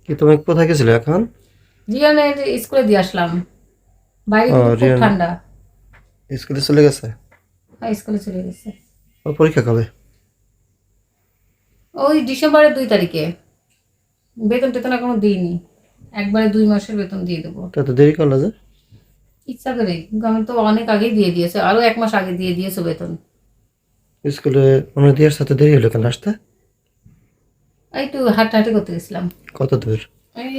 কি তুমি কোথায় গেছিলে এখন? রিয়ানের স্কুলে দিয়ে আসলাম। বাইরে ও কিন্তু খুব রিয়ান ঠান্ডা। স্কুলে চলে গেছে। হ্যাঁ, স্কুলে চলে গেছে। ওর পরীক্ষা কবে? ওই ডিসেম্বরের 2 তারিখে। বেতন টেতন এখনো দিইনি। একবারে 2 মাসের বেতন দিয়ে দেবো। তা তো দেরি করলো যে। ইচ্ছা করে, কিন্তু আমি তো অনেক আগেই দিয়ে দিয়েছে, আরো 1 মাস আগে দিয়ে দিয়েছে বেতন। স্কুলে মানে দেওয়ার সাথে দেরি হলো কেন আসতে? একটু হাঁটাহাঁটি করতে গেছিলাম। কত দূর? এই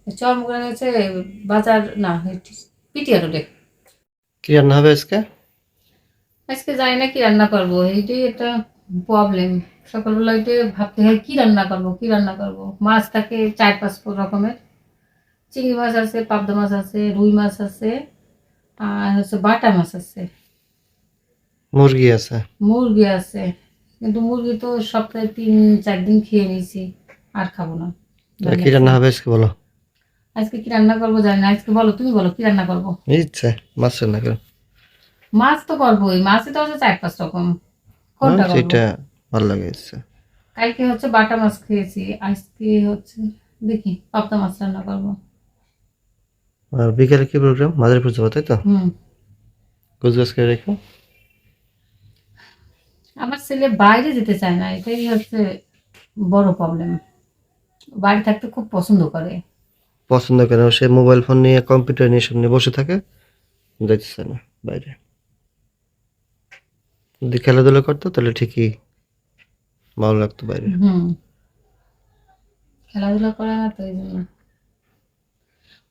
চরমোগড়া হচ্ছে বাজার না, পিটিয়া রোডে। কি রান্না হবে আজকে? আজকে জানি না কি রান্না করবো, এইটাই একটা প্রবলেম। সকালবেলা উঠে ভাবতে হয় কি রান্না করবো, কি রান্না করবো। মাছ থাকে 4-5 রকমের। চিংড়ি মাছ আছে, পাবদা মাছ আছে, রুই মাছ আছে, আর হচ্ছে বাটা মাছ আছে, মুরগি আছে। মুরগি আছে। কিন্তু মুরগি তো সপ্তাহে 3-4 দিন খেয়ে নিয়েছি, আর খাবো না। তা ভয় কি লাগছে। রান্না হবে আজকে বলো? আজকে কি রান্না করবো জানি না। আজকে বলো, তুমি বলো কি রান্না করবো। ইচ্ছে মাছ রান্না করো। মাছ তো করবোই, মাছই তো আছে 4-5 রকম। কোনটা করবো? সেটা ভালো লাগে ইচ্ছে। কালকে হচ্ছে বাটা মাছ খেয়েছি, আজকে হচ্ছে দেখি পাবদা মাছ রান্না করবো। আর বিকেলে কি প্রোগ্রাম? মাদারীপুর যাবো তাই তো? হুম। গোছগাছ করে রেখো। আমার ছেলে বাইরে যেতে চায় না, এটাই হচ্ছে বড় প্রবলেম। বাড়ি থাকতে খুব পছন্দ করে। পছন্দ করে না, সে মোবাইল ফোন নিয়ে কম্পিউটার নিয়ে সব নিয়ে বসে থাকে, যাইতেছে না বাইরে। যদি খেলাধুলা করতো তাহলে ঠিকই ভালো লাগতো বাইরে। হুম। খেলাধুলা করে না তো এই জন্য।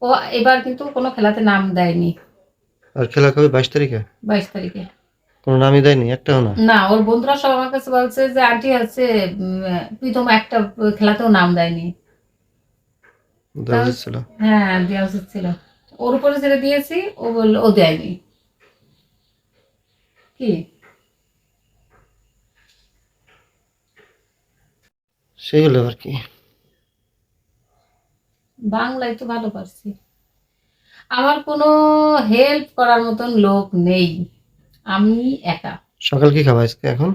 ও এবার কিন্তু কোনো খেলাতে নাম দেয়নি। আর খেলা কবে? 22 তারিখে? 22 তারিখে। কোনো নামই দেয়নি একটাও না? না, ওর বন্ধুরা সব আমার কাছে বলছে যে আন্টি হচ্ছে প্রীতম একটা খেলাতেও নাম দেয়নি। দেওয়া তাও উচিত ছিল। হ্যাঁ, দেওয়া উচিত ছিল। ওর উপরে ছেড়ে দিয়েছি, ও বলল ও দেয়নি। কি? সেই হলো আর কি। বাংলায় তো ভালো পারছি। আমার কোনো হেল্প করার মতন লোক নেই, আমি একা। সকাল কি খাবা আজকে এখন?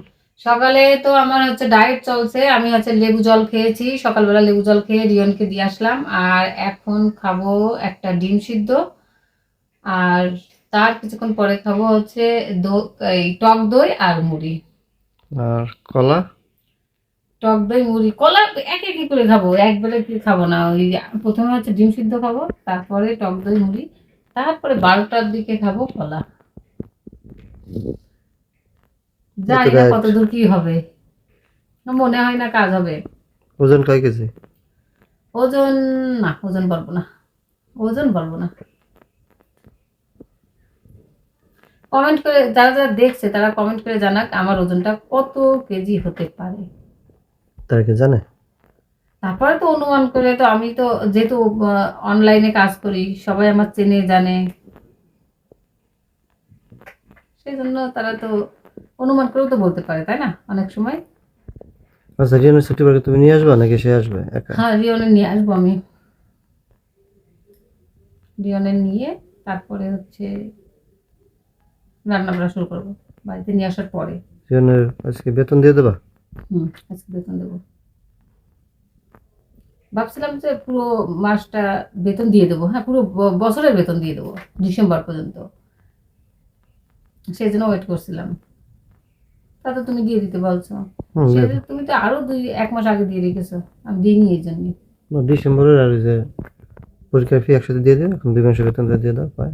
সকালে তো আমার হচ্ছে ডায়েট চলছে, আমি হচ্ছে লেবু জল খেয়েছি, সকালবেলা লেবু জল খেয়ে রিয়নকে দিয়ে আসলাম। আর এখন খাবো একটা ডিম সিদ্ধ, আর তার কিছুক্ষণ পরে খাবো হচ্ছে এই টক দই আর মুড়ি। আর কলা? টক দই মুড়ি কলা একে কি করে খাবো, একবারে কি খাবো না। ওই প্রথমে হচ্ছে ডিম সিদ্ধ খাবো, তারপরে টক দই মুড়ি, তারপরে 12টার দিকে খাবো কলা। এত জানি না ডায়েট। কত দূর কি হবে, মনে হয় না কাজ হবে। ওজন কয় কেজি? ওজন, না ওজন বলবো না, ওজন বলবো না। কমেন্ট করে যারা যারা দেখছে তারা কমেন্ট করে জানাক আমার ওজনটা কত কেজি হতে পারে। তারা কি জানে? তারপরে তো অনুমান করে, তো আমি তো যেহেতু অনলাইনে কাজ করি, সবাই আমার চেনে জানে, সেই জন্য তারা তো অনুমান করেও তো বলতে পারে, তাই না অনেক সময়। আচ্ছা, রিয়ানের ছুটি পরে তুমি নিয়ে আসবা নাকি সে আসবে একা? হ্যাঁ, রিয়নের নিয়ে আসবো আমি। রিয়নের নিয়ে তারপরে হচ্ছে রান্না বান্না শুরু করবো, বাড়িতে নিয়ে আসার পরে। রিয়ানের আজকে বেতন দিয়ে দেবা? আজকে বেতন দেবো। ভাবছিলাম যে পুরো মাসটা বেতন দিয়ে দেবো, হ্যাঁ পুরো বছরের বেতন দিয়ে দেবো ডিসেম্বর পর্যন্ত। সেই জন্য ওয়েট করছিলাম। তা তো তুমি দিয়ে দিতে বলছো। হুম, সেই দেবো। জন্য তুমি তো আরো 1 মাস আগে দিয়ে রেখেছো, আমি দিইনি এই জন্যই। ডিসেম্বরের আর ওই যে পরীক্ষার ফি একসাথে দিয়ে দেবে, এখন 2 মাসের বেতনটা দিয়ে দাও পায়।